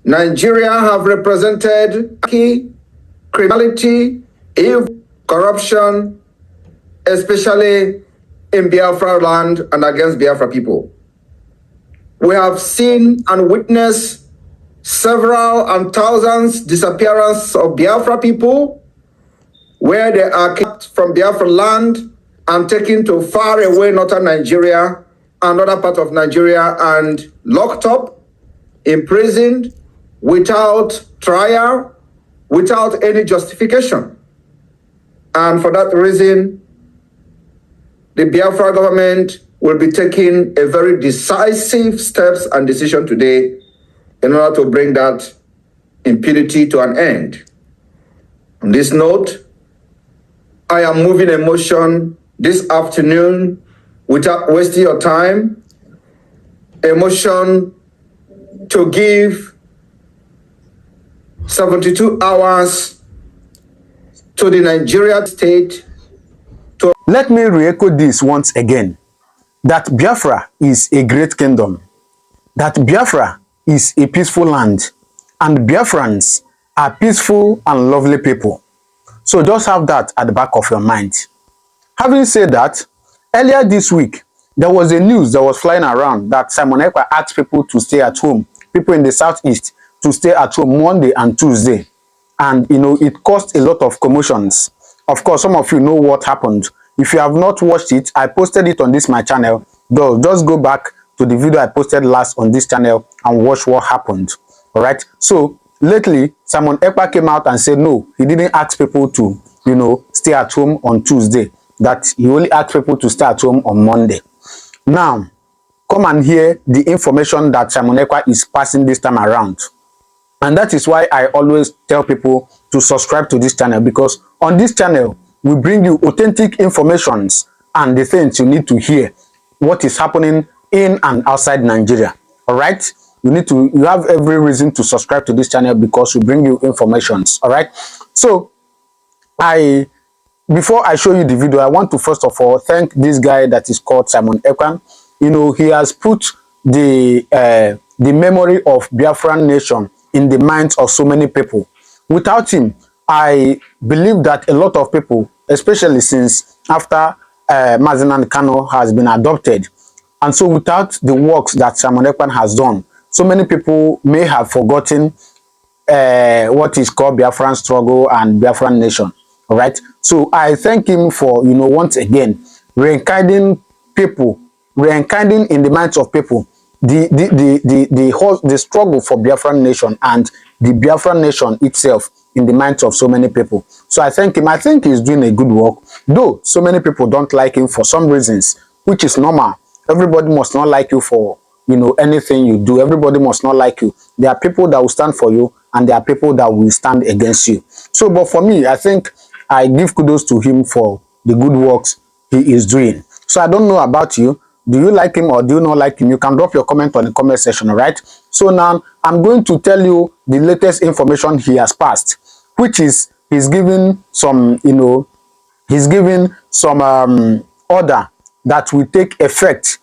Nigeria have represented criminality, evil, corruption, especially in Biafra land and against Biafra people. We have seen and witnessed several and thousands disappearance of Biafra people, where they are kept from Biafra land and taken to far away northern Nigeria, another part of Nigeria, and locked up, imprisoned, without trial, without any justification. And for that reason, the Biafra government will be taking a very decisive steps and decision today in order to bring that impunity to an end. On this note, I am moving a motion this afternoon without wasting your time, a motion to give 72 hours to the Nigerian state to... Let me re-echo this once again, that Biafra is a great kingdom, that Biafra is a peaceful land, and Biafrans are peaceful and lovely people. So just have that at the back of your mind. Having said that, earlier this week, there was a news that was flying around that Simon Ekpa asked people to stay at home, people in the southeast, to stay at home Monday and Tuesday. And, you know, it caused a lot of commotions. Of course, some of you know what happened. If you have not watched it, I posted it on this my channel. Though, just go back to the video I posted last on this channel and watch what happened. All right. So lately, Simon Ekpa came out and said no, he didn't ask people to, you know, stay at home on Tuesday. That he only asked people to stay at home on Monday. Now, come and hear the information that Simon Ekpa is passing this time around. And that is why I always tell people to subscribe to this channel, because on this channel, we bring you authentic informations and the things you need to hear, what is happening in and outside Nigeria. All right? You have every reason to subscribe to this channel because we bring you informations. All right? So, before I show you the video, I want to first of all thank this guy that is called Simon Ekpa. You know, he has put the memory of Biafran nation in the minds of so many people. Without him, I believe that a lot of people, especially since after Mazinan Kano has been adopted, and so without the works that Simon Ekpa has done, so many people may have forgotten what is called Biafran struggle and Biafran nation. All right. So I thank him for, you know, once again, re-enkindling people, re-enkindling in the minds of people the struggle for Biafran nation and the Biafran nation itself in the minds of so many people. So I thank him. I think he's doing a good work, though so many people don't like him for some reasons, which is normal. Everybody must not like you for, you know, anything you do. Everybody must not like you. There are people that will stand for you and there are people that will stand against you. So, but for me, I think I give kudos to him for the good works he is doing. So I don't know about you. Do you like him or do you not like him? You can drop your comment on the comment section, all right? So now I'm going to tell you the latest information he has passed, which is he's giving some, you know, he's giving some order that will take effect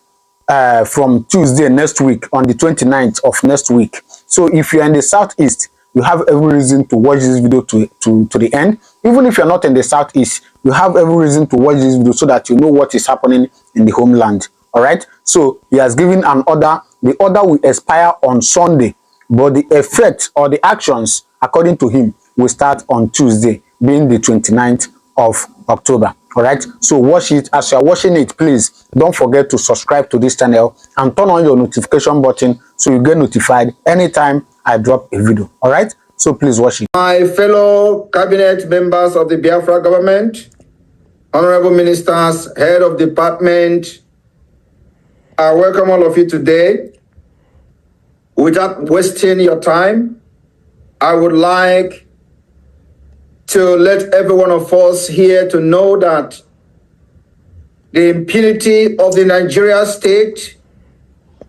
from Tuesday next week, on the 29th of next week. So if you're in the southeast, you have every reason to watch this video to the end. Even if you're not in the southeast, you have every reason to watch this video so that you know what is happening in the homeland. All right. So he has given an order. The order will expire on Sunday, but the effect or the actions, according to him, will start on Tuesday, being the 29th of October. All right. So watch it. As you are watching it, please don't forget to subscribe to this channel and turn on your notification button so you get notified anytime I drop a video. All right. So please watch it. My fellow cabinet members of the Biafra government, honorable ministers, head of department, I welcome all of you today. Without wasting your time, I would like to let every one of us here to know that the impunity of the Nigerian state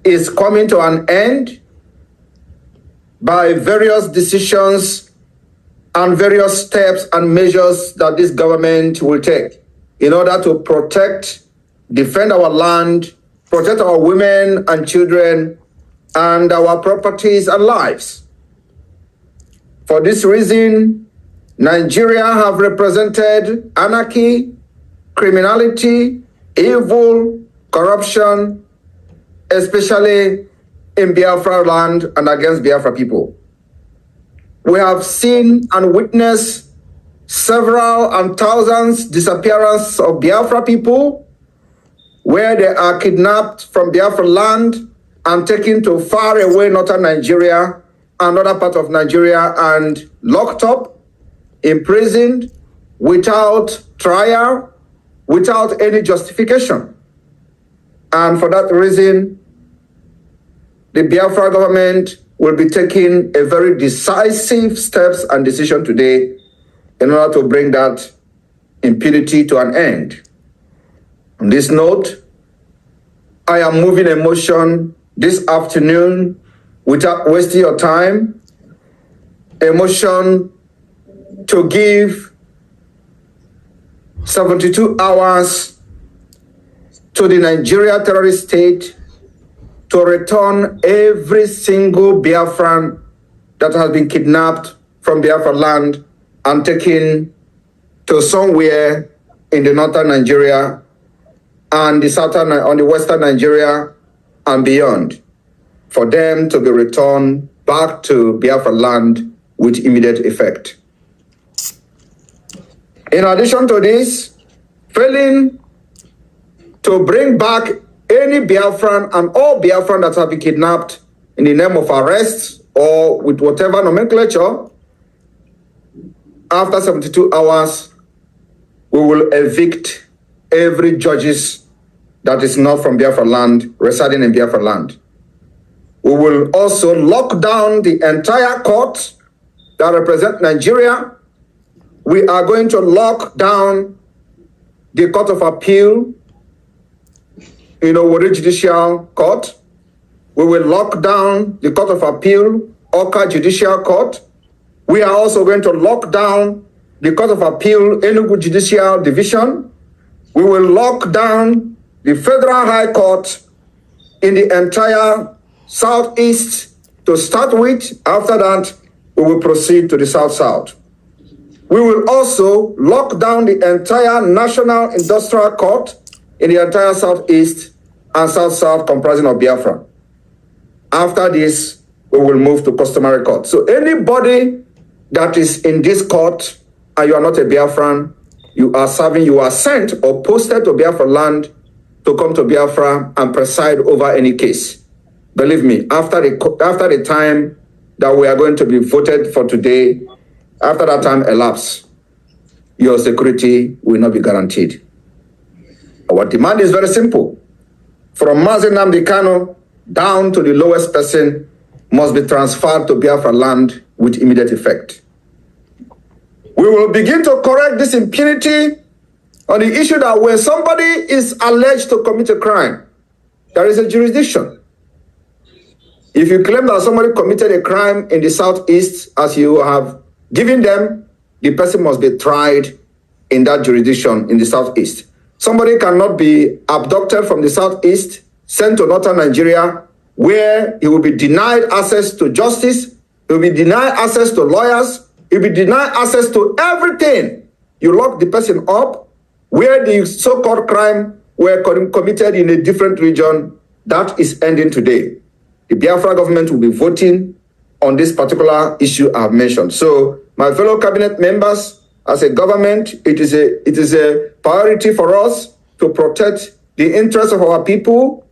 is coming to an end by various decisions and various steps and measures that this government will take in order to protect, defend our land, protect our women and children and our properties and lives. For this reason, Nigeria have represented anarchy, criminality, evil, corruption, especially in Biafra land and against Biafra people. We have seen and witnessed several and thousands disappearance of Biafra people, where they are kidnapped from Biafra land and taken to far away northern Nigeria, another part of Nigeria, and locked up, imprisoned, without trial, without any justification. And for that reason, the Biafra government will be taking a very decisive steps and decision today in order to bring that impunity to an end. On this note, I am moving a motion this afternoon without wasting your time, a motion to give 72 hours to the Nigeria terrorist state to return every single Biafran that has been kidnapped from Biafra land and taken to somewhere in the northern Nigeria and the southern, on the western Nigeria and beyond, for them to be returned back to Biafra land with immediate effect. In addition to this, failing to bring back any Biafran and all Biafran that have been kidnapped in the name of arrest or with whatever nomenclature, after 72 hours, we will evict every judges that is not from Biafra land, residing in Biafra land. We will also lock down the entire court that represent Nigeria. We are going to lock down the Court of Appeal, Judicial Court. We will lock down the Court of Appeal, Oka Judicial Court. We are also going to lock down the Court of Appeal, Enugu Judicial Division. We will lock down the Federal High Court in the entire Southeast to start with. After that, we will proceed to the South-South. We will also lock down the entire National Industrial Court in the entire Southeast and South-South comprising of Biafra. After this, we will move to customary court. So anybody that is in this court and you are not a Biafran, you are sent or posted to Biafra land to come to Biafra and preside over any case. Believe me, after the time that we are going to be voted for today, after that time elapses, your security will not be guaranteed. Our demand is very simple. From Mazi Nnamdi Kanu down to the lowest person must be transferred to Biafra land with immediate effect. We will begin to correct this impunity on the issue that when somebody is alleged to commit a crime, there is a jurisdiction. If you claim that somebody committed a crime in the Southeast, as you have given them, the person must be tried in that jurisdiction in the Southeast. Somebody cannot be abducted from the Southeast, sent to northern Nigeria, where he will be denied access to justice, he will be denied access to lawyers, he will be denied access to everything. You lock the person up where the so-called crime were committed in a different region. That is ending today. The Biafra government will be voting on this particular issue I have mentioned. So, my fellow cabinet members, as a government, it is a priority for us to protect the interests of our people,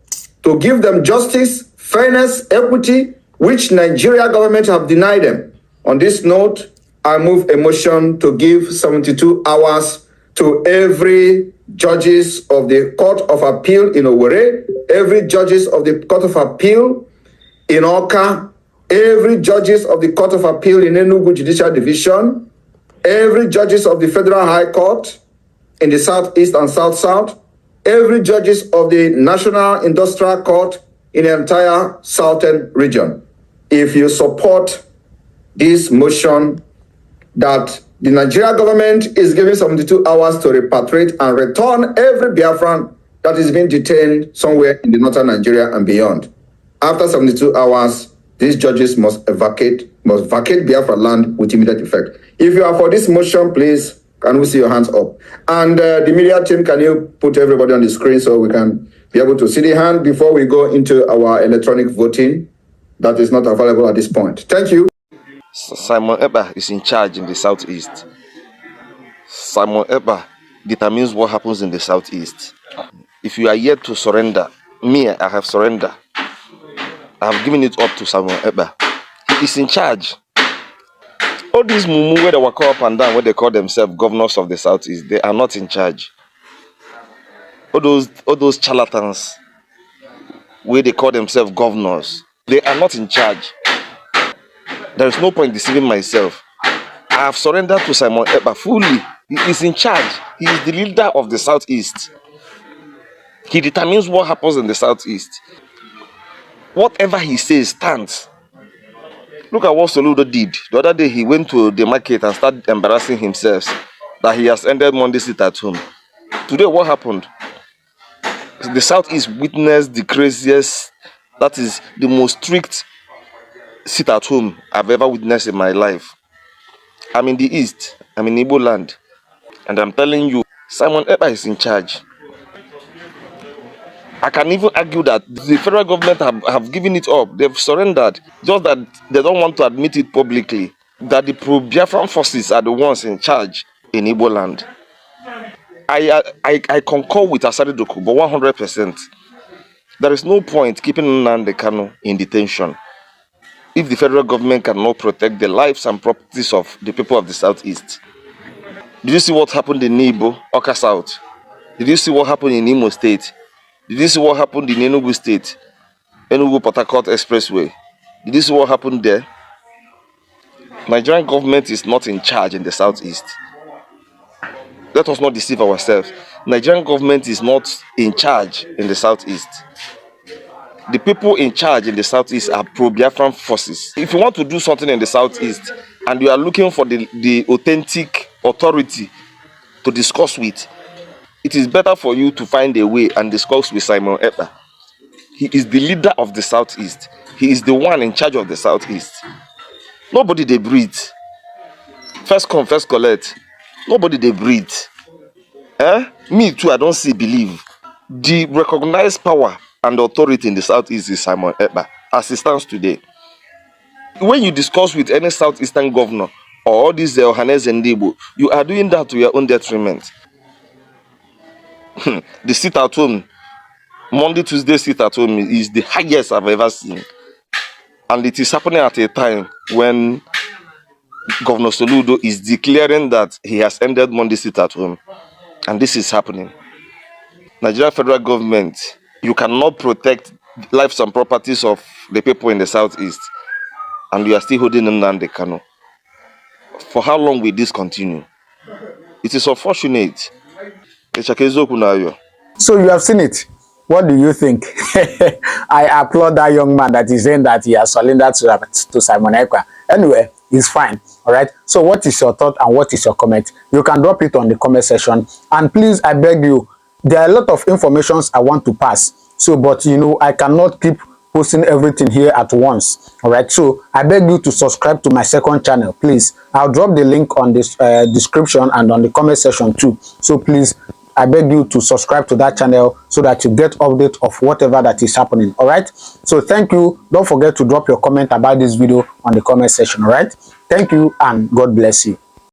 to give them justice, fairness, equity, which Nigeria government have denied them. On this note, I move a motion to give 72 hours to every judges of the Court of Appeal in Owerri, every judges of the Court of Appeal in Oka, every judges of the Court of Appeal in Enugu Judicial Division, every judges of the Federal High Court in the Southeast and South-South, every judges of the National Industrial Court in the entire Southern region. If you support this motion that the Nigeria government is giving 72 hours to repatriate and return every Biafran that is being detained somewhere in the northern Nigeria and beyond. After 72 hours, these judges must vacate Biafra land with immediate effect. If you are for this motion, please, can we see your hands up? And the media team, can you put everybody on the screen so we can be able to see the hand before we go into our electronic voting that is not available at this point? Thank you. Simon Ekpa is in charge in the southeast. Simon Ekpa determines what happens in the southeast. If you are yet to surrender, me, I have surrendered. I have given it up to Simon Ekpa. He is in charge. All these mumu where they walk up and down, where they call themselves governors of the southeast, they are not in charge. All those charlatans where they call themselves governors, they are not in charge. There is no point deceiving myself. I have surrendered to Simon Ekpa fully. He is in charge. He is the leader of the southeast. He determines what happens in the southeast. Whatever he says stands. Look at what Soludo did. The other day he went to the market and started embarrassing himself that he has ended Monday sit at home. Today what happened? The southeast witnessed the craziest, that is the most strict sit at home I've ever witnessed in my life. I'm in the east, I'm in Igbo land, and I'm telling you, Simon Ekpa is in charge. I can even argue that the federal government have given it up. They've surrendered. Just that they don't want to admit it publicly. That the pro-Biafran forces are the ones in charge in Igbo land. I concur with Asari Doku, but 100%. There is no point keeping Nnamdi Kanu in detention if the federal government cannot protect the lives and properties of the people of the southeast. Did you see what happened in Igbo, Oka South? Did you see what happened in Imo State? Did you see what happened in Enugu State? Enugu Port Harcourt Expressway? Did you see what happened there? Nigerian government is not in charge in the southeast. Let us not deceive ourselves. Nigerian government is not in charge in the southeast. The people in charge in the southeast are pro-Biafran forces. If you want to do something in the southeast and you are looking for the authentic authority to discuss with, it is better for you to find a way and discuss with Simon Ekpa. He is the leader of the southeast. He is the one in charge of the southeast. Nobody they breathe. First come, first collect. Nobody they breathe. Me too, I don't see believe. The recognized power and authority in the southeast is Simon Ekpa, as it stands today. When you discuss with any southeastern governor or all these Ohanes and Debo, you are doing that to your own detriment. The sit at home, Monday, Tuesday sit at home is the highest I've ever seen. And it is happening at a time when Governor Soludo is declaring that he has ended Monday sit at home. And this is happening. Nigeria federal government, you cannot protect lives and properties of the people in the southeast. And you are still holding Nnamdi Kanu. For how long will this continue? It is unfortunate. So you have seen it. What do you think? I applaud that young man that is saying that he has surrendered to Simon Ekpa. Anyway, it's fine. All right. So what is your thought and what is your comment? You can drop it on the comment section. And please, I beg you, there are a lot of informations I want to pass. So, but you know, I cannot keep posting everything here at once. All right. So I beg you to subscribe to my second channel, please. I'll drop the link on this description and on the comment section too. So please, I beg you to subscribe to that channel so that you get update of whatever that is happening. All right. So thank you. Don't forget to drop your comment about this video on the comment section. All right. Thank you and God bless you.